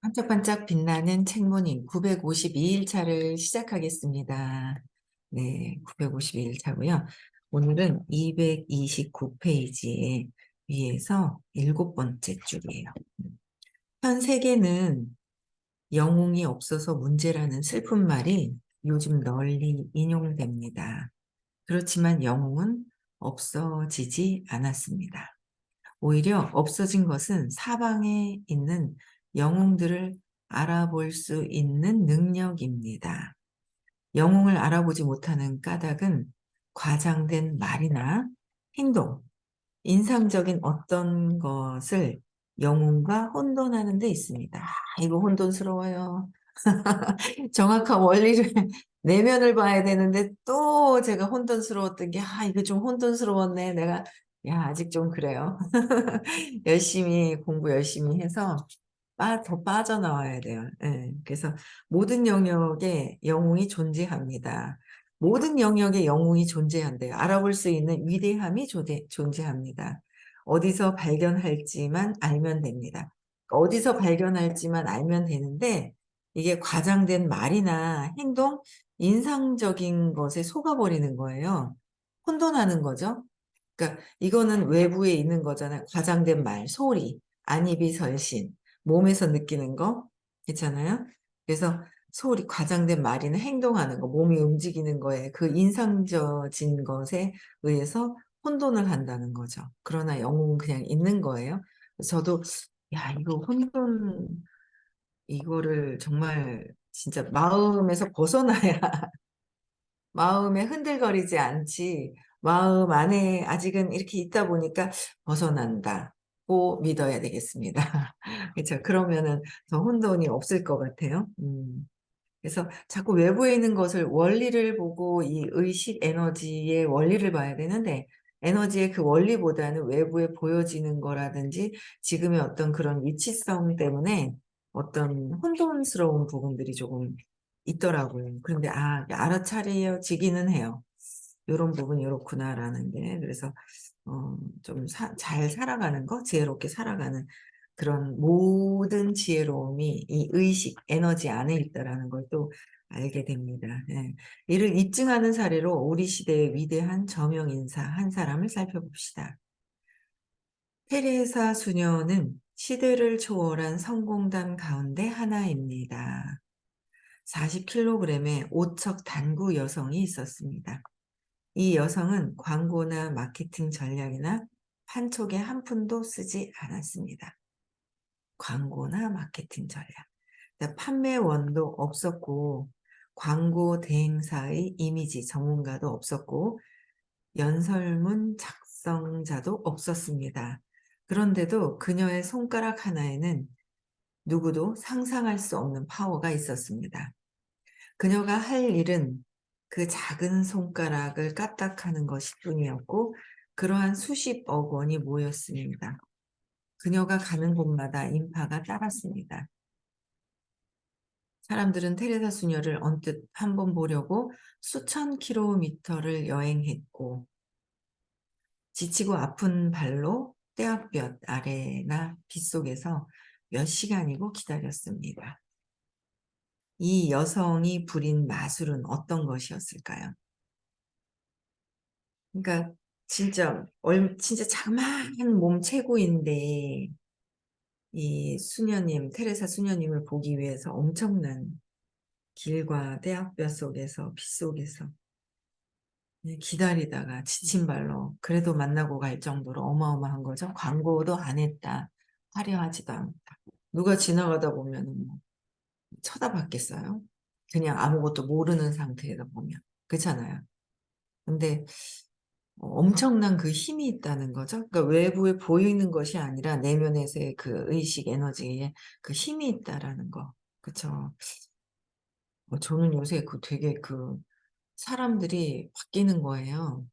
반짝반짝 빛나는 책모님 952일 차를 시작하겠습니다. 네, 952일 차고요. 오늘은 229페이지에 위에서 7번째 줄이에요. 현 세계는 영웅이 없어서 문제라는 슬픈 말이 요즘 널리 인용됩니다. 그렇지만 영웅은 없어지지 않았습니다. 오히려 없어진 것은 사방에 있는 영웅들을 알아볼 수 있는 능력입니다. 영웅을 알아보지 못하는 까닭은 과장된 말이나 행동, 인상적인 어떤 것을 영웅과 혼돈하는 데 있습니다. 이거 혼돈스러워요. 정확한 원리를 내면을 봐야 되는데 또 제가 혼돈스러웠던 게 이거 좀 혼돈스러웠네. 내가 아직 좀 그래요. 열심히 공부 열심히 해서 더 빠져나와야 돼요. 예. 그래서 모든 영역에 영웅이 존재합니다. 모든 영역에 영웅이 존재한대요. 알아볼 수 있는 위대함이 존재합니다. 어디서 발견할지만 알면 됩니다. 어디서 발견할지만 알면 되는데 이게 과장된 말이나 행동, 인상적인 것에 속아버리는 거예요. 혼돈하는 거죠. 그러니까 이거는 외부에 있는 거잖아요. 과장된 말, 소리, 안입이설신, 몸에서 느끼는 거, 있잖아요. 그래서 소리, 과장된 말이나 행동하는 거, 몸이 움직이는 거에 그 인상적인 것에 의해서 혼돈을 한다는 거죠. 그러나 영웅은 그냥 있는 거예요. 저도 이거 혼돈 이거를 정말 진짜 마음에서 벗어나야 마음에 흔들거리지 않지 마음 안에 아직은 이렇게 있다 보니까 벗어난다고 믿어야 되겠습니다. 그렇죠. 그러면은 더 혼돈이 없을 것 같아요. 그래서 자꾸 외부에 있는 것을 원리를 보고 이 의식 에너지의 원리를 봐야 되는데 에너지의 그 원리보다는 외부에 보여지는 거라든지 지금의 어떤 그런 위치성 때문에 어떤 혼돈스러운 부분들이 조금 있더라고요. 그런데 알아차려지기는 해요. 요런 부분이 요렇구나라는 게. 그래서 좀 잘 살아가는 거, 지혜롭게 살아가는 그런 모든 지혜로움이 이 의식, 에너지 안에 있다라는 걸 또 알게 됩니다. 예. 이를 입증하는 사례로 우리 시대의 위대한 저명 인사 한 사람을 살펴봅시다. 테레사 수녀는 시대를 초월한 성공담 가운데 하나입니다. 40kg의 오척 단구 여성이 있었습니다. 이 여성은 광고나 마케팅 전략이나 판촉에 한 푼도 쓰지 않았습니다. 광고나 마케팅 전략. 그러니까 판매원도 없었고 광고 대행사의 이미지 전문가도 없었고 연설문 작성자도 없었습니다. 그런데도 그녀의 손가락 하나에는 누구도 상상할 수 없는 파워가 있었습니다. 그녀가 할 일은 그 작은 손가락을 까딱하는 것일 뿐이었고 그러한 수십억 원이 모였습니다. 그녀가 가는 곳마다 인파가 따랐습니다. 사람들은 테레사 수녀를 언뜻 한번 보려고 수천 킬로미터를 여행했고 지치고 아픈 발로 떼약볕 아래나 빗속에서 몇 시간이고 기다렸습니다. 이 여성이 부린 마술은 어떤 것이었을까요? 그러니까 진짜 자그마한 몸 체구인데 이 수녀님, 테레사 수녀님을 보기 위해서 엄청난 길과 떼약볕 속에서 빗속에서 기다리다가 지친 발로 그래도 만나고 갈 정도로 어마어마한 거죠. 광고도 안 했다. 화려하지도 않다. 누가 지나가다 보면 뭐 쳐다봤겠어요? 그냥 아무것도 모르는 상태에다 보면. 그렇잖아요. 근데 엄청난 그 힘이 있다는 거죠. 그러니까 외부에 보이는 것이 아니라 내면에서의 그 의식 에너지에 그 힘이 있다라는 거. 그쵸. 저는 요새 되게 사람들이 바뀌는 거예요.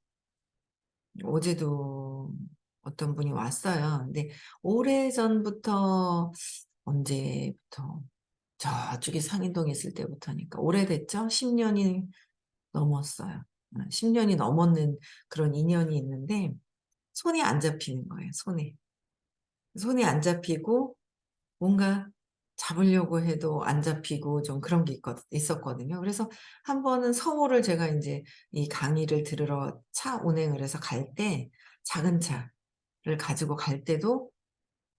어제도 어떤 분이 왔어요. 근데 오래전부터 언제부터 저쪽에 상인동에 있을 때부터니까 오래됐죠? 10년이 넘었어요. 10년이 넘었는 그런 인연이 있는데 손이 안 잡히는 거예요. 손이 안 잡히고 뭔가 잡으려고 해도 안 잡히고 좀 그런 게 있었거든요. 그래서 한 번은 서울을 제가 인제 이 강의를 들으러 차 운행을 해서 갈 때 작은 차를 가지고 갈 때도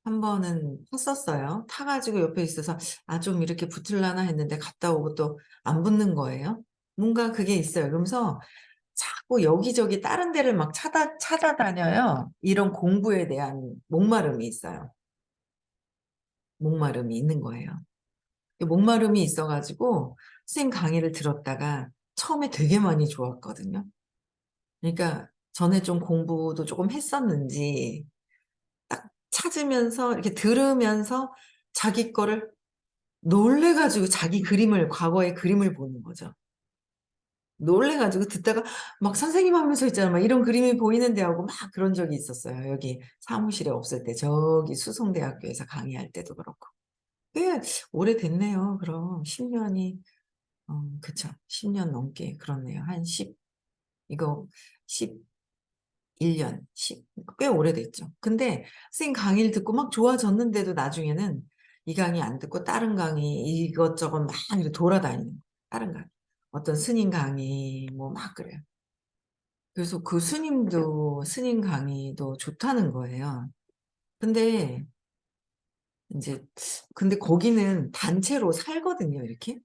한 번은 탔었어요. 타 가지고 옆에 있어서 '아 좀 이렇게 붙을라나.' 했는데 갔다 오고 또 안 붙는 거예요. 뭔가 그게 있어요. 그러면서 자꾸 여기저기 다른 데를 막 찾아다녀요. 이런 공부에 대한 목마름이 있어요. 목마름이 있는 거예요. 그 목마름이 있어 가지고 선생님 강의를 들었다가 처음에 되게 많이 좋았거든요. 그러니까 전에 좀 공부도 쪼끔 했었는지 딱 찾으면서 이렇게 들으면서 자기 거를 놀래 가지고 자기 그림을 과거의 그림을 보는 거죠. 놀래 가지고 듣다가 막 "선생님." 하면서 있잖아요. 막 "이런 그림이 보이는데." 하고 막 그런 적이 있었어요. 여기 사무실에 없을 때 저기 수성대학교에서 강의할 때도 그렇고. 꽤 오래됐네요 그럼. 10 년이 그쵸. 10년 넘게 그렇네요. 한 10 이거 11년 10 꽤 오래됐죠. 근데 선생님 강의를 듣고 막 좋아졌는데도 나중에는 이 강의 안 듣고 다른 강의 이것저것 막 이렇게 돌아다니는 거예요, 다른 강의. 어떤 스님 강의 뭐 막 그래요. 그래서 그 스님 강의도 좋다는 거예요. 근데 인제 근데 거기는 단체로 살거든요, 이렇게.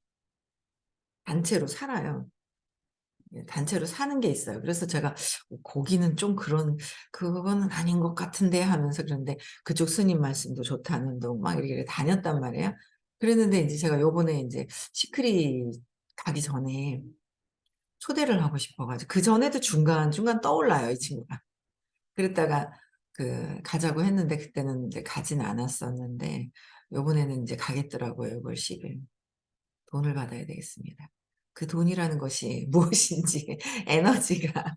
단체로 살아요. 예 단체로 사는 게 있어요. 그래서 제가 '거기는 좀 그런 그거는 아닌 것 같은데.' 하면서 그런데 그쪽 스님 말씀도 좋다는 둥 막 이렇게 다녔단 말이에요. 그랬는데 인제 제가 요번에 인제 시크릿 가기 전에 초대를 하고 싶어 가지고 그전에도 중간중간 떠올라요, 이 친구가. 그랬다가 가자고 했는데 그때는 인제 가진 않았었는데 요번에는 인제 가겠더라고요, 6월 10 일. 돈을 받아야 되겠습니다. 그 돈이라는 것이 무엇인지 에너지가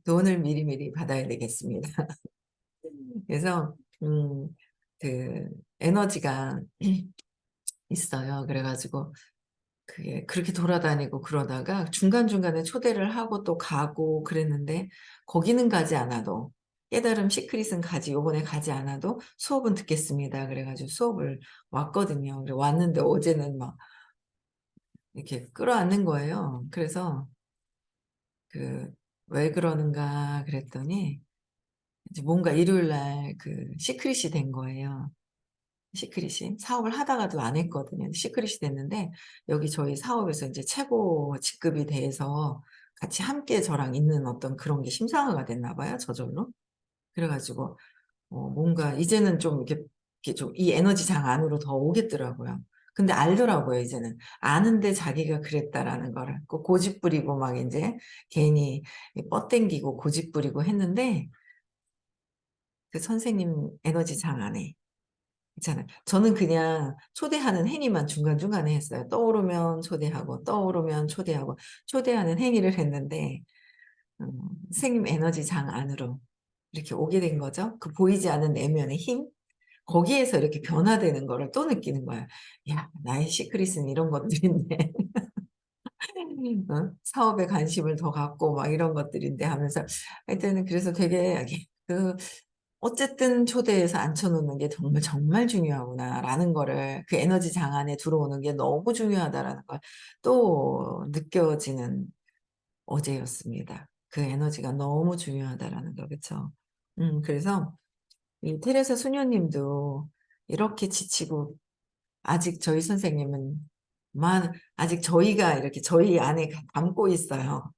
돈을 미리미리 받아야 되겠습니다. 그래서 그 에너지가 있어요. 그래 가지고 그게 그렇게 돌아다니고 그러다가 중간중간에 초대를 하고 또 가고 그랬는데 거기는 가지 않아도 깨달음 시크릿은 가지 요번에 가지 않아도 수업은 듣겠습니다. 그래 가지고 수업을 왔거든요. 그래 왔는데 어제는 막 이렇게 끌어안는 거예요. 그래서 그 "왜 그러는가." 그랬더니 이제 뭔가 일요일 날 시크릿이 된 거예요. 시크릿이. 사업을 하다가도 안 했거든요. 시크릿이 됐는데 여기 저희 사업에서 인제 최고 직급이 돼서 같이 함께 저랑 있는 어떤 그런 게 심사가 됐나 봐요, 저절로. 그래 가지고 뭔가 이제는 좀 이렇게 좀 이 에너지장 안으로 더 오겠더라고요. 근데 알더라고요 이제는. 아는데 자기가 그랬다라는 거를. 그 고집 부리고 막 인제 괜히 뻗당기고 고집 부리고 했는데 그 선생님 에너지장 안에 있잖아요. 저는 그냥 초대하는 행위만 중간중간에 했어요. 떠오르면 초대하고 떠오르면 초대하고 초대하는 행위를 했는데 음 선생님 에너지장 안으로 이렇게 오게 된 거죠. 그 보이지 않는 내면의 힘? 거기에서 이렇게 변화되는 거를 또 느끼는 거야. '야 나의 시크릿은 이런 것들인데.' 사업에 관심을 더 갖고 막 이런 것들인데 하면서 하여튼 그래서 되게 이게 어쨌든 초대해서 앉혀 놓는 게 정말, 정말 중요하구나라는 거를 그 에너지 장안에 들어오는 게 너무 중요하다라는 걸 또 느껴지는 어제였습니다. 그 에너지가 너무 중요하다라는 거 그쵸? 그래서 이 테레사 수녀님도 이렇게 지치고 아직 저희 선생님은 아직 저희가 이렇게 저희 안에 담고 있어요.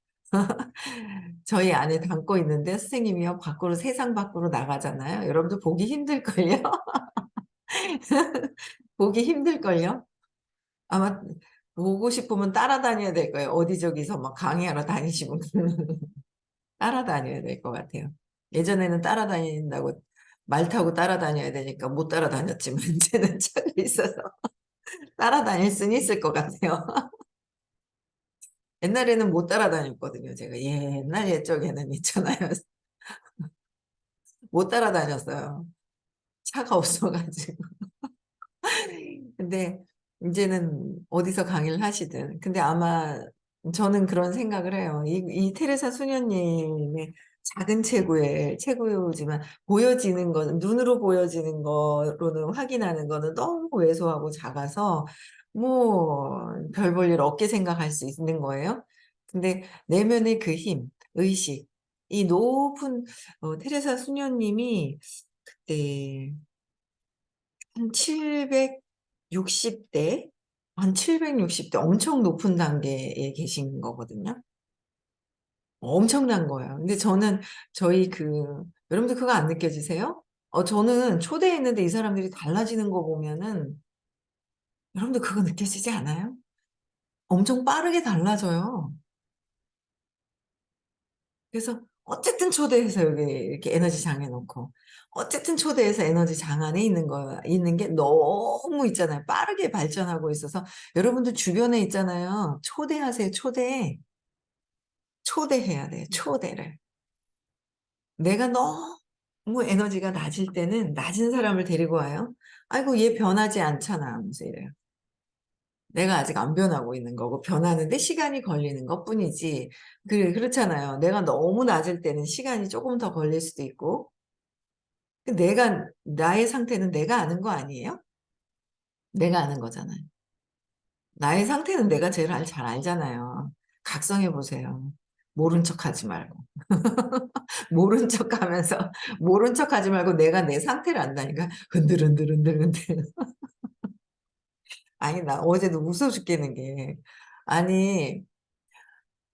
저희 안에 담고 있는데 선생님이요 밖으로 세상 밖으로 나가잖아요. 여러분들 보기 힘들걸요? 보기 힘들걸요? 아마 보고 싶으면 따라다녀야 될 거예요. 어디 저기서 막 강의하러 다니시고 따라다녀야 될 것 같아요. 예전에는 따라다닌다고 말 타고 따라다녀야 되니까 못 따라다녔지만 이제는 차가 있어서 따라다닐 수는 있을 것 같아요. 옛날에는 못 따라다녔거든요 제가. 옛날 옛적에는 있잖아요. 못 따라다녔어요. 차가 없어 가지고. 근데 인제는 어디서 강의를 하시든 근데 아마 저는 그런 생각을 해요. 이 테레사 수녀님의 작은 체구지만 보여지는 거는 눈으로 보여지는 거로는 확인하는 거는 너무 왜소하고 작아서 뭐 별 볼 일 없게 생각할 수 있는 거예요. 근데 내면의 그 힘, 의식, 이 높은 테레사 수녀님이 그때 한 760대, 한 760대 엄청 높은 단계에 계신 거거든요. 엄청난 거예요. 근데 저는 저희 여러분들 그거 안 느껴지세요? 저는 초대했는데 이 사람들이 달라지는 거 보면은 여러분들 그거 느껴지지 않아요? 엄청 빠르게 달라져요. 그래서 어쨌든 초대해서 여기 이렇게 에너지 장 해놓고 어쨌든 초대해서 에너지 장 안에 있는 게 너무 있잖아요. 빠르게 발전하고 있어서 여러분들 주변에 있잖아요. 초대하세요. 초대해야 돼요. 초대를. 내가 너무 에너지가 낮을 때는 낮은 사람을 데리고 와요. 아이고, 얘 변하지 않잖아. 하면서 이래요. 내가 아직 안 변하고 있는 거고, 변하는데 시간이 걸리는 것 뿐이지. 그렇잖아요. 내가 너무 낮을 때는 시간이 조금 더 걸릴 수도 있고, 나의 상태는 내가 아는 거 아니에요? 내가 아는 거잖아요. 나의 상태는 내가 제일 잘 알잖아요. 각성해 보세요. 모른 척 하지 말고. 모른 척 하면서, 모른 척 하지 말고 내가 내 상태를 안다니까. 흔들흔들. 아니, 나 어제도 웃어 죽겠는 게. 아니,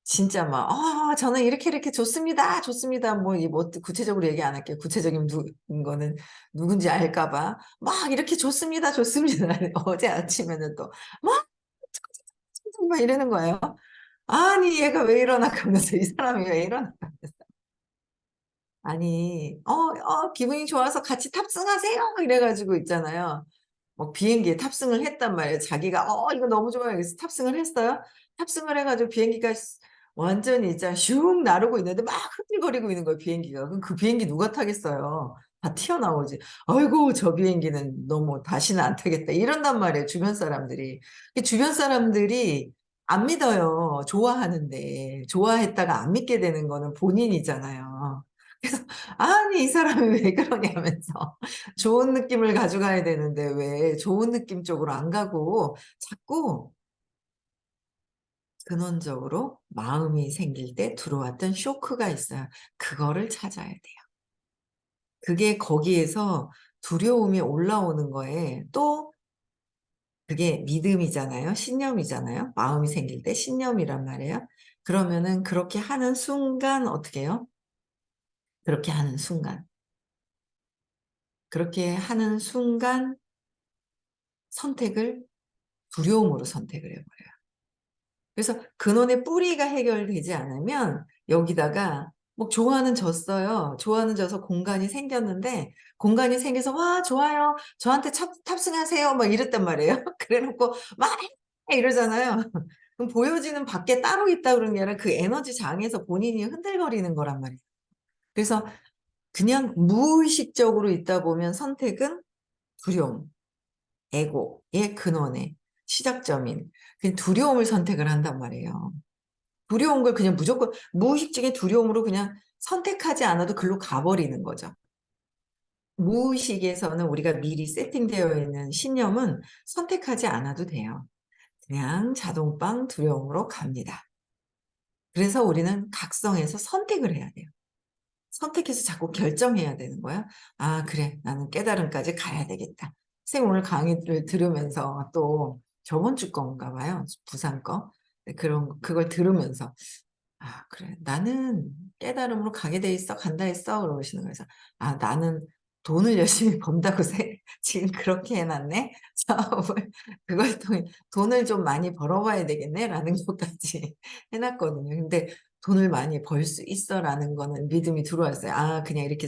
진짜 막, 저는 이렇게 좋습니다. 좋습니다. 뭐, 구체적으로 얘기 안 할게요. 구체적인 거는 누군지 알까봐. 막 이렇게 좋습니다. 어제 아침에는 또, 막, 막 이러는 거예요. 아니, 얘가 왜 이러나 하면서 이 사람이 왜 이러나. 아니, 기분이 좋아서 같이 탑승하세요. 이래가지고 있잖아요. 뭐 비행기에 탑승을 했단 말이에요. 자기가, 이거 너무 좋아요. 그래서 탑승을 했어요. 탑승을 해가지고 비행기가 완전히 있잖아. 슝 나르고 있는데 막 흔들거리고 있는 거예요. 비행기가. 그럼 그 비행기 누가 타겠어요? 다 튀어나오지. 아이고, 저 비행기는 너무 다시는 안 타겠다. 이런단 말이에요. 주변 사람들이. 주변 사람들이 안 믿어요. 좋아하는데. 좋아했다가 안 믿게 되는 거는 본인이잖아요. 그래서 아니 이 사람이 왜 그러냐면서 좋은 느낌을 가져가야 되는데 왜 좋은 느낌 쪽으로 안 가고 자꾸 근원적으로 마음이 생길 때 들어왔던 쇼크가 있어요. 그거를 찾아야 돼요. 그게 거기에서 두려움이 올라오는 거에 또 그게 믿음이잖아요. 신념이잖아요. 마음이 생길 때 신념이란 말이에요. 그러면은 그렇게 하는 순간 어떻게 해요? 그렇게 하는 순간. 그렇게 하는 순간 선택을 두려움으로 선택을 해버려요. 그래서 근원의 뿌리가 해결되지 않으면 여기다가 뭐 좋아는 졌어요. 좋아는 져서 공간이 생겼는데 공간이 생겨서 와 좋아요. 저한테 탑승하세요. 막 이랬단 말이에요. 그래놓고 막 이러잖아요. 그럼 보여지는 밖에 따로 있다 그러는 게 아니라 그 에너지 장에서 본인이 흔들거리는 거란 말이에요. 그래서 그냥 무의식적으로 있다 보면 선택은 두려움. 에고의 근원의 시작점인 그 두려움을 선택을 한단 말이에요. 두려운 걸 그냥 무조건 무의식적인 두려움으로 그냥 선택하지 않아도 글로 가버리는 거죠. 무의식에서는 우리가 미리 세팅되어 있는 신념은 선택하지 않아도 돼요. 그냥 자동방 두려움으로 갑니다. 그래서 우리는 각성해서 선택을 해야 돼요. 선택해서 자꾸 결정해야 되는 거야. 아, 그래. 나는 깨달음까지 가야 되겠다. 선생님 오늘 강의를 들으면서 또 저번 주 건가 봐요. 부산 거. 네, 그걸 들으면서 아, 그래. 나는 깨달음으로 가게 돼 있어. 간다 했어. 그러시는 거예요. 그래서 아, 나는 돈을 열심히 번다고 지금 그렇게 해놨네. 사업을 그걸 통해 돈을 좀 많이 벌어봐야 되겠네라는 것까지 해놨거든요. 근데 돈을 많이 벌 수 있어라는 거는 믿음이 들어왔어요. 아, 그냥 이렇게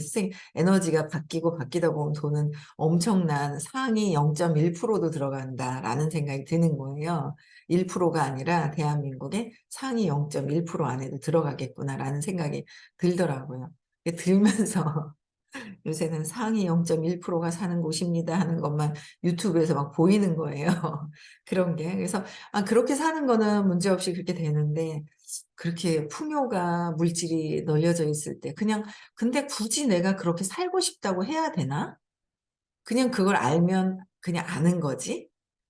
에너지가 바뀌다 보면 돈은 엄청난 상위 0.1%도 들어간다라는 생각이 드는 거예요. 1%가 아니라 대한민국의 상위 0.1% 안에도 들어가겠구나라는 생각이 들더라고요. 들면서 요새는 상위 0.1%가 사는 곳입니다 하는 것만 유튜브에서 막 보이는 거예요. 그런 게. 그래서 그렇게 사는 거는 문제없이 그렇게 되는데 그렇게 풍요가 물질이 널려져 있을 때 그냥 근데 굳이 내가 그렇게 살고 싶다고 해야 되나? 그냥 그걸 알면 그냥 아는 거지?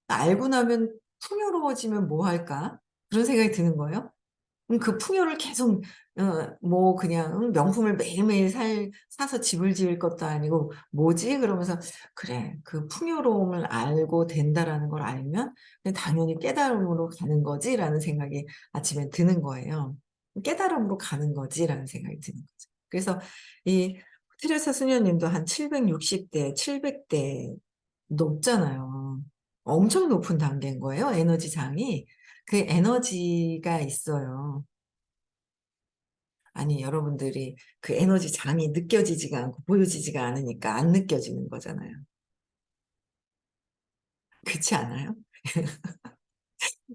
알고 나면 풍요로워지면 뭐 할까? 그런 생각이 드는 거예요. 그 풍요를 계속 뭐 그냥 명품을 매일매일 사서 집을 지을 것도 아니고 '뭐지?' 그러면서 '그래. 그 풍요로움을 알고 된다.'라는 걸 알면 그냥 당연히 '깨달음으로 가는 거지.'라는 생각이 아침에 드는 거예요. '깨달음으로 가는 거지.'라는 생각이 드는 거죠. 그래서 이 테레사 수녀님도 한 760 대, 700대 높잖아요. 엄청 높은 단계인 거예요, 에너지 장이. 그 에너지가 있어요. 아니 여러분들이 그 에너지 장이 느껴지지가 않고 보여지지가 않으니까 안 느껴지는 거잖아요. 그렇지 않아요?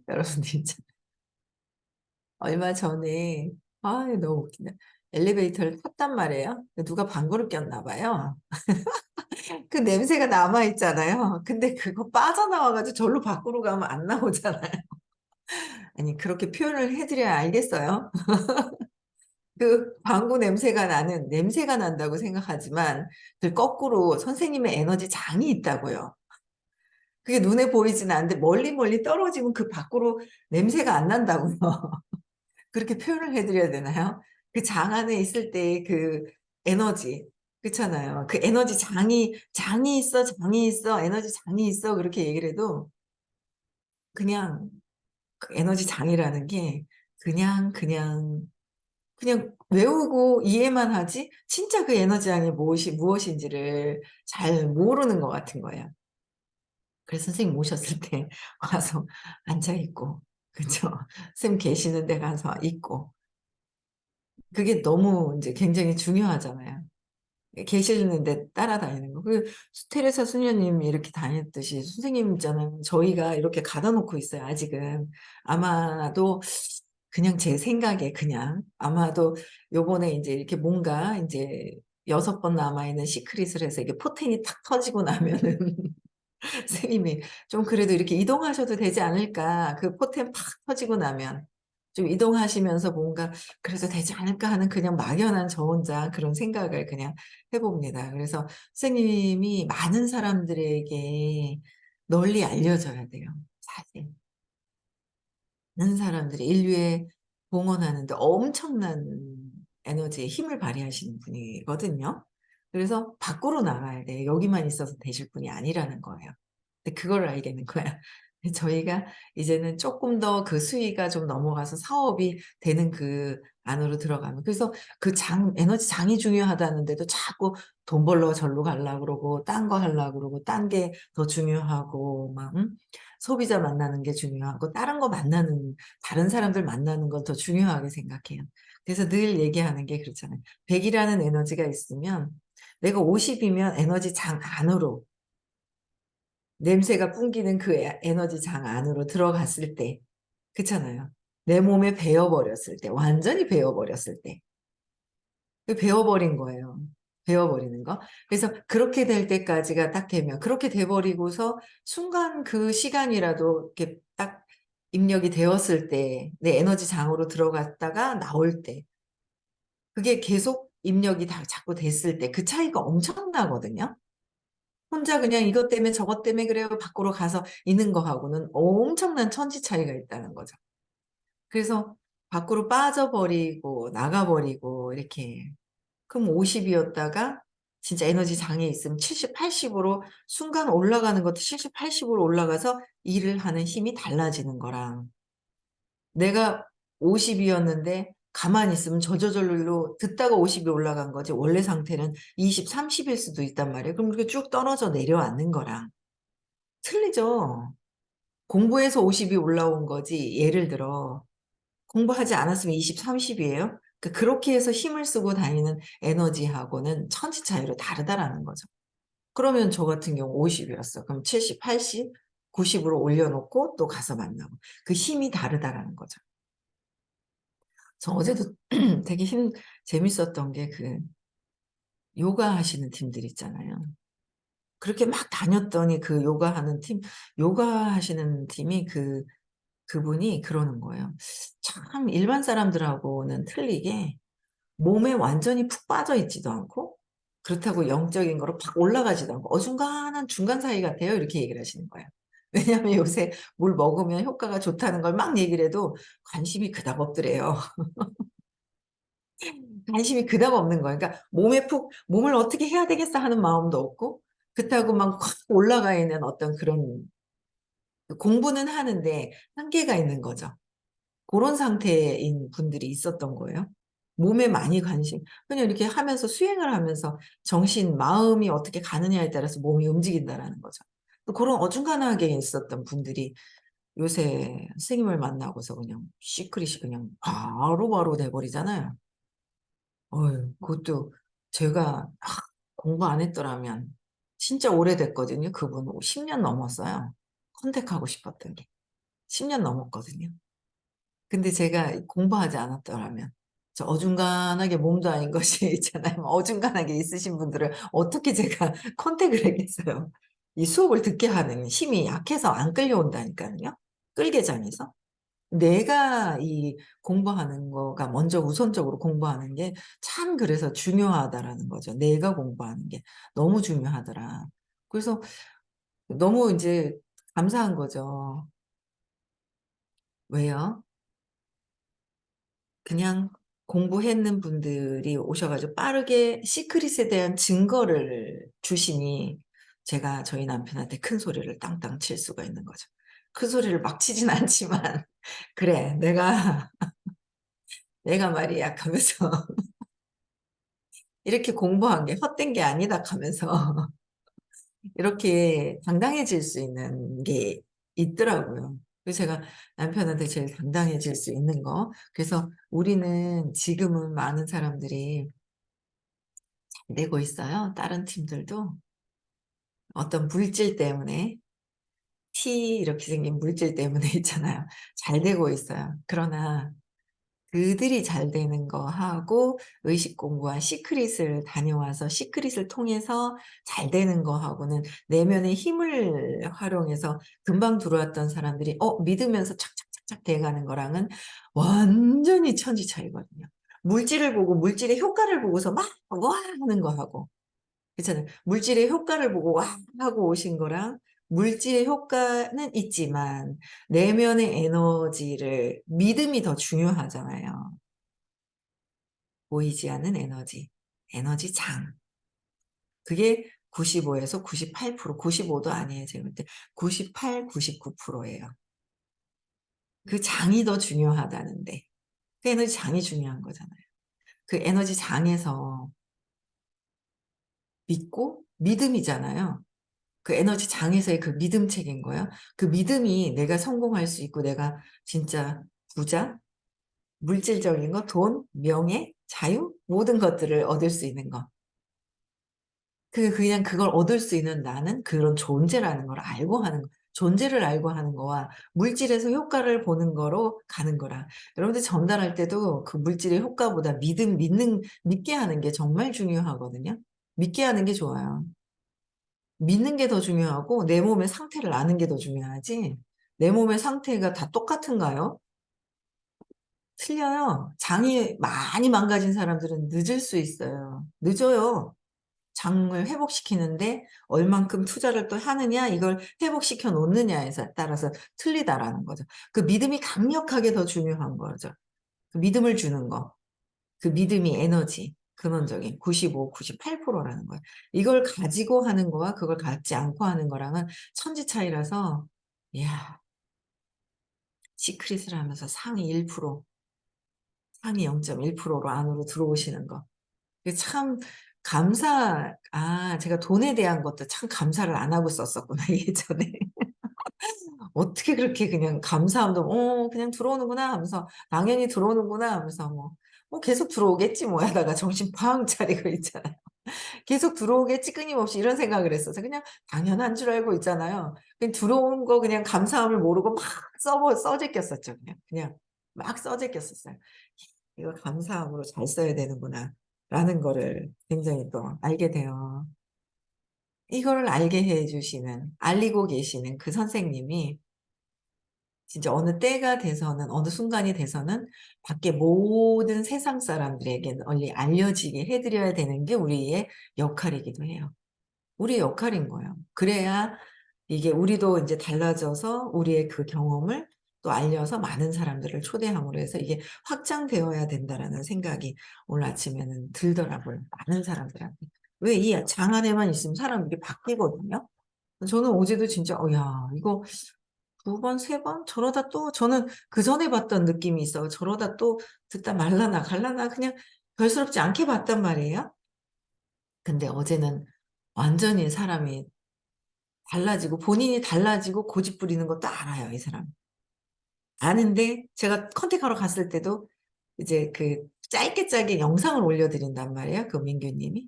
여러분들 있잖 얼마 전에 너무 웃기네. 엘리베이터를 탔단 말이에요. 누가 방구를 꼈나 봐요. 그 냄새가 남아 있잖아요. 근데 그거 빠져나와 가지고 절로 밖으로 가면 안 나오잖아요. 아니 그렇게 표현을 해 드려야 알겠어요? 그 방구 냄새가 난다고 생각하지만 그 거꾸로 선생님의 에너지 장이 있다고요. 그게 눈에 보이지는 않는데 멀리 멀리 떨어지면 그 밖으로 냄새가 안 난다고요. 그렇게 표현을 해 드려야 되나요? 그 장 안에 있을 때의 그 에너지 그렇잖아요. 그 에너지 장이 있어, 장이 있어, 에너지 장이 있어 그렇게 얘기를 해도 그냥 그 에너지 장이라는 게 그냥 외우고 이해만 하지 진짜 그 에너지 장이 무엇인지를 잘 모르는 것 같은 거예요. 그래서 선생님 오셨을 때 와서 앉아 있고 그죠. 선생님 계시는 데 가서 있고 그게 너무 인제 굉장히 중요하잖아요. 계시는데 따라다니는 거. 그 테레사 수녀님이 이렇게 다녔듯이 선생님 있잖아요. 저희가 이렇게 가둬 놓고 있어요 아직은. 아마도 그냥 제 생각에 그냥 아마도 요번에 인제 이렇게 뭔가 인제 6번 남아 있는 시크릿을 해서 이게 포텐이 탁 터지고 나면은 선생님이 좀 그래도 이렇게 이동하셔도 되지 않을까. 그 포텐 팍 터지고 나면 좀 이동하시면서 뭔가 '그래도 되지 않을까.' 하는 그냥 막연한 저 혼자 그런 생각을 그냥 해 봅니다. 그래서 선생님이 많은 사람들에게 널리 알려져야 돼요 사실. 많은 사람들이 인류에 봉헌하는 데 엄청난 에너지의 힘을 발휘하시는 분이거든요. 그래서 밖으로 나가야 돼요. 여기만 있어서 되실 분이 아니라는 거예요. 근데 그걸 알게 된 거야. 저희가 이제는 쪼끔 더 그 수위가 좀 넘어가서 사업이 되는 그 안으로 들어가면 그래서 그 에너지 장이 중요하다는데도 자꾸 돈 벌러 절로 가려고 그러고 딴 거 하려고 그러고 딴 게 더 중요하고 막 소비자 만나는 게 중요하고 다른 거 다른 사람들 만나는 건 더 중요하게 생각해요. 그래서 늘 얘기하는 게 그렇잖아요. 100 이라는 에너지가 있으면 내가 50 이면 에너지 장 안으로 냄새가 풍기는 그 에너지 장 안으로 들어갔을 때 그렇잖아요. 내 몸에 배어 버렸을 때 완전히 배어 버렸을 때 그 배어 버린 거예요. 배어 버리는 거. 그래서 그렇게 될 때까지가 딱 되면 그렇게 돼 버리고서 순간 그 시간이라도 이렇게 딱 입력이 되었을 때 내 에너지 장으로 들어갔다가 나올 때 그게 계속 입력이 다 자꾸 됐을 때 그 차이가 엄청나거든요. 혼자 그냥 이것 때문에 저것 때문에 그래요 밖으로 가서 있는 거하고는 엄청난 천지 차이가 있다는 거죠. 그래서 밖으로 빠져버리고 나가버리고 이렇게 그럼 50 이었다가 진짜 에너지 장애 있으면 70, 80 으로 순간 올라가는 것도 70, 80 으로 올라가서 일을 하는 힘이 달라지는 거랑 내가 50 이었는데 가만히 있으면 저저절로 듣다가 50이 올라간 거지 원래 상태는 20, 30일 수도 있단 말이에요. 그럼 그렇게 쭉 떨어져 내려앉는 거랑 틀리죠. 공부해서 50이 올라온 거지 예를 들어 공부하지 않았으면 20, 30 이에요. 그렇게 해서 힘을 쓰고 다니는 에너지하고는 천지 차이로 다르다라는 거죠. 그러면 저 같은 경우 50 이었어. 그럼 70, 80, 90 으로 올려놓고 또 가서 만나고 그 힘이 다르다라는 거죠. 저 어제도 되게 재밌었던 게 요가 하시는 팀들 있잖아요. 그렇게 막 다녔더니 그 요가 하시는 팀이 그분이 그러는 거예요. 참 일반 사람들하고는 틀리게 몸에 완전히 푹 빠져 있지도 않고 그렇다고 영적인 거로 팍 올라가지도 않고 어중간한 중간 사이 같아요. 이렇게 얘기를 하시는 거예요. 왜냐하면 요새 뭘 먹으면 효과가 좋다는 걸 막 얘기를 해도 관심이 그닥 없더래요. 관심이 그닥 없는 거예요. 그러니까 몸에 푹 '몸을 어떻게 해야 되겠어.' 하는 마음도 없고 그렇다고 막 확 올라가 있는 어떤 그런 공부는 하는데 한계가 있는 거죠. 고런 상태인 분들이 있었던 거예요. 몸에 많이 관심 그냥 이렇게 하면서 수행을 하면서 정신 마음이 어떻게 가느냐에 따라서 몸이 움직인다라는 거죠. 또 고런 어중간하게 있었던 분들이 요새 스님을 만나고서 그냥 시크릿이 그냥 바로바로 돼 버리잖아요. 그것도 제가 공부 안 했더라면 진짜 오래됐거든요. 그분 10년 넘었어요. 컨택하고 싶었던 게. 10년 넘었거든요. 근데 제가 공부하지 않았더라면 저 어중간하게 몸도 아닌 것이 있잖아요. 어중간하게 있으신 분들을 어떻게 제가 컨택을 했겠어요. 이 수업을 듣게 하는 힘이 약해서 안 끌려온다니까요. 끌개장에서. 내가 이 공부하는 거가 먼저 우선적으로 공부하는 게 참 그래서 중요하다라는 거죠. 내가 공부하는 게 너무 중요하더라. 그래서 너무 인제 감사한 거죠. 왜요? 그냥 공부했는 분들이 오셔 가지고 빠르게 시크릿에 대한 증거를 주시니 제가 저희 남편한테 큰 소리를 땅땅 칠 수가 있는 거죠. 큰 소리를 막 치진 않지만 "그래 내가 말이야." 하면서 "이렇게 공부한 게 헛된 게 아니다." 하면서 이렇게 당당해질 수 있는 게 있더라고요. 그래서 제가 남편한테 제일 당당해질 수 있는 거 그래서 우리는 지금은 많은 사람들이 잘 되고 있어요. 다른 팀들도 어떤 물질 때문에 티 이렇게 생긴 물질 때문에 있잖아요. 잘 되고 있어요. 그러나 그들이 잘 되는 거하고 의식 공부한 시크릿을 다녀와서 시크릿을 통해서 잘 되는 거하고는 내면의 힘을 활용해서 금방 들어왔던 사람들이 믿으면서 착착착착 돼 가는 거랑은 완전히 천지 차이거든요. 물질을 보고 물질의 효과를 보고서 막 "와." 하는 거하고 그렇잖아요. 물질의 효과를 보고 "와." 하고 오신 거랑 물질의 효과는 있지만 내면의 에너지를 믿음이 더 중요하잖아요. 보이지 않는 에너지, 에너지 장. 그게 95 에서 98% 95도 아니에요 제가 볼 때. 98, 99% 예요. 그 장이 더 중요하다는데. 그 에너지 장이 중요한 거잖아요. 그 에너지 장에서 믿고 믿음이잖아요. 그 에너지 장에서의 그 믿음 체계인 거예요. 그 믿음이 내가 성공할 수 있고 내가 진짜 부자, 물질적인 거, 돈, 명예, 자유 모든 것들을 얻을 수 있는 거. 그냥 그걸 얻을 수 있는 나는 그런 존재라는 걸 알고 하는 거 존재를 알고 하는 거와 물질에서 효과를 보는 거로 가는 거라. 여러분들 전달할 때도 그 물질의 효과보다 믿게 하는 게 정말 중요하거든요. 믿게 하는 게 좋아요. 믿는 게 더 중요하고 내 몸의 상태를 아는 게 더 중요하지 내 몸의 상태가 다 똑같은가요? 틀려요. 장이 많이 망가진 사람들은 늦을 수 있어요. 늦어요. 장을 회복시키는데 얼만큼 투자를 또 하느냐 이걸 회복시켜 놓느냐에 따라서 틀리다라는 거죠. 그 믿음이 강력하게 더 중요한 거죠. 그 믿음을 주는 거. 그 믿음이 에너지 근원적인 95, 98% 라는 거예요. 이걸 가지고 하는 거와 그걸 갖지 않고 하는 거랑은 천지 차이라서 이야 시크릿을 하면서 상위 1% 상위 0.1%로 안으로 들어오시는 거. 그게 참 제가 돈에 대한 것도 참 감사를 안 하고 썼었구나 예전에. 어떻게 그렇게 그냥 감사함도 '그냥 들어오는구나.' 하면서 '당연히 들어오는구나.' 하면서 계속 들어오겠지 뭐.' 하다가 정신 팡 차리고 있잖아요. '계속 들어오겠지 끊임없이.' 이런 생각을 했어서 그냥 당연한 줄 알고 있잖아요. 그냥 들어온 거 그냥 감사함을 모르고 막 써제꼈었죠 그냥. 그냥 막 써제꼈었어요. '이거 감사함으로 잘 써야 되는구나.' 라는 거를 굉장히 또 알게 돼요. 이거를 알게 해 주시는, 알리고 계시는 그 선생님이 진짜 어느 때가 돼서는, 어느 순간이 돼서는 밖에 모든 세상 사람들에게 널리 알려지게 해 드려야 되는 게 우리의 역할이기도 해요. 우리의 역할인 거예요. 그래야 이게 우리도 인제 달라져서 우리의 그 경험을 또 알려서 많은 사람들을 초대함으로 해서 이게 '확장되어야 된다.'라는 생각이 오늘 아침에는 들더라고요, 많은 사람들한테. 왜 이 장 안에만 있으면 사람들이 바뀌거든요. 저는 어제도 진짜 '야 이거 두 번 세 번 저러다 또' 저는 그전에 봤던 느낌이 있어 저러다 또 듣다 말라나 갈라나 그냥 별스럽지 않게 봤단 말이에요. 근데 어제는 완전히 사람이 달라지고 본인이 달라지고 고집 부리는 것도 알아요, 이 사람. 아는데 제가 컨택하러 갔을 때도 이제 그 짧게 영상을 올려 드린단 말이에요, 그 민규 님이.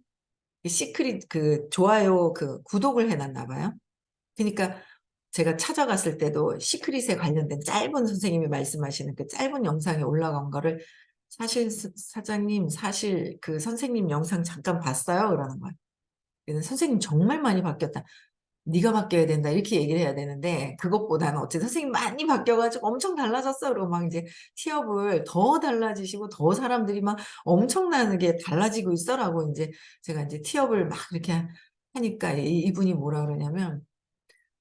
그 시크릿 그 좋아요 그 구독을 해 놨나 봐요. 그니까 제가 찾아갔을 때도 시크릿에 관련된 짧은 선생님이 말씀하시는 그 짧은 영상이 올라간 거를 "사실 사장님 사실 그 선생님 영상 잠깐 봤어요." 그러는 거예요. 그래서 "선생님 정말 많이 바뀌었다. 네가 바뀌어야 된다." 이렇게 얘기를 해야 되는데 그것보다는 어쨌든 "선생님 많이 바뀌어 가지고 엄청 달라졌어." 그러고 막 이제 티업을 "더 달라지시고 더 사람들이 막 엄청나게 달라지고 있어."라고 인제 제가 인제 티업을 막 이렇게 하니까 이분이 뭐라 그러냐면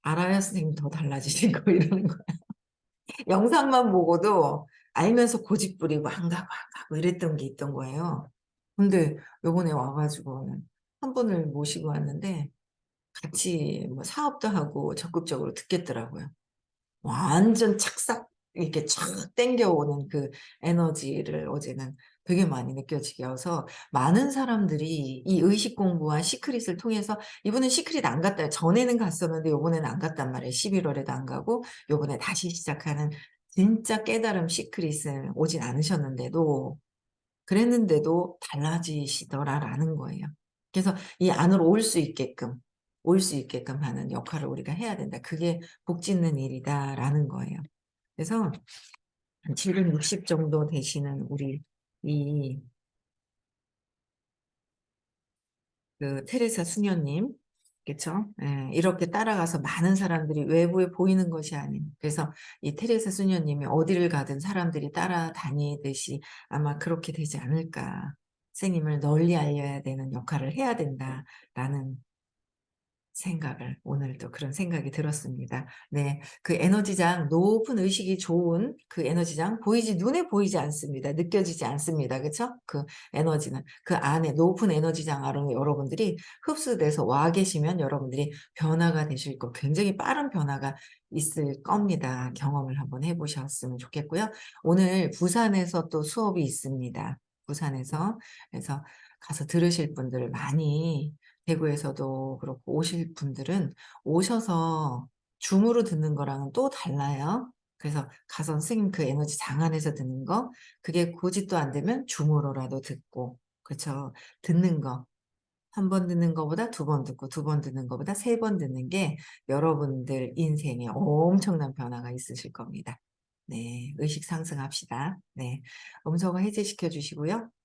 "알아요 선생님 더 달라지신 거." 이러는 거예요. 영상만 보고도 알면서 고집 부리고 "안 가고, 안 가고." 이랬던 게 있던 거예요. 근데 요번에 와 가지고는 한 분을 모시고 왔는데 같이 뭐 사업도 하고 적극적으로 듣겠더라고요. 완전 착삭 이렇게 촥 땡겨오는 그 에너지를 어제는 되게 많이 느껴지게 해서 많은 사람들이 이 의식 공부와 시크릿을 통해서 이분은 시크릿 안 갔다 전에는 갔었는데 요번에는 안 갔단 말이에요. 11 월에도 안 가고 요번에 다시 시작하는 진짜 깨달음 시크릿을 오진 않으셨는데도 그랬는데도 달라지시더라라는 거예요. 그래서 이 안으로 올 수 있게끔 하는 역할을 우리가 해야 된다. 그게 복 짓는 일이다라는 거예요. 그래서 한 760 정도 되시는 우리 이 그 테레사 수녀님 그쵸? 예. 이렇게 따라가서 많은 사람들이 외부에 보이는 것이 아닌 그래서 이 테레사 수녀님이 어디를 가든 사람들이 따라다니듯이 아마 그렇게 되지 않을까. '선생님을 널리 알려야 되는 역할을 해야 된다.'라는 생각을 오늘 또 그런 생각이 들었습니다. 네. 그 에너지장 높은 의식이 좋은 그 에너지장 눈에 보이지 않습니다. 느껴지지 않습니다. 그쵸? 그 에너지는. 그 안에 높은 에너지장 안으로 여러분들이 흡수돼서 와 계시면 여러분들이 변화가 되실 거 굉장히 빠른 변화가 있을 겁니다. 경험을 한번 해 보셨으면 좋겠고요. 오늘 부산에서 또 수업이 있습니다. 부산에서. 그래서 가서 들으실 분들 많이 대구에서도 그렇고 오실 분들은 오셔서 줌으로 듣는 거랑은 또 달라요. 그래서 가서 선생님 그 에너지 장안에서 듣는 거 그게 고집도 안 되면 줌으로라도 듣고 그렇죠. 듣는 거 한 번 듣는 거보다 두 번 듣고 두 번 듣는 거보다 세 번 듣는 게 여러분들 인생에 엄청난 변화가 있으실 겁니다. 네. 의식 상승합시다. 네. 음소거 해제시켜 주시고요.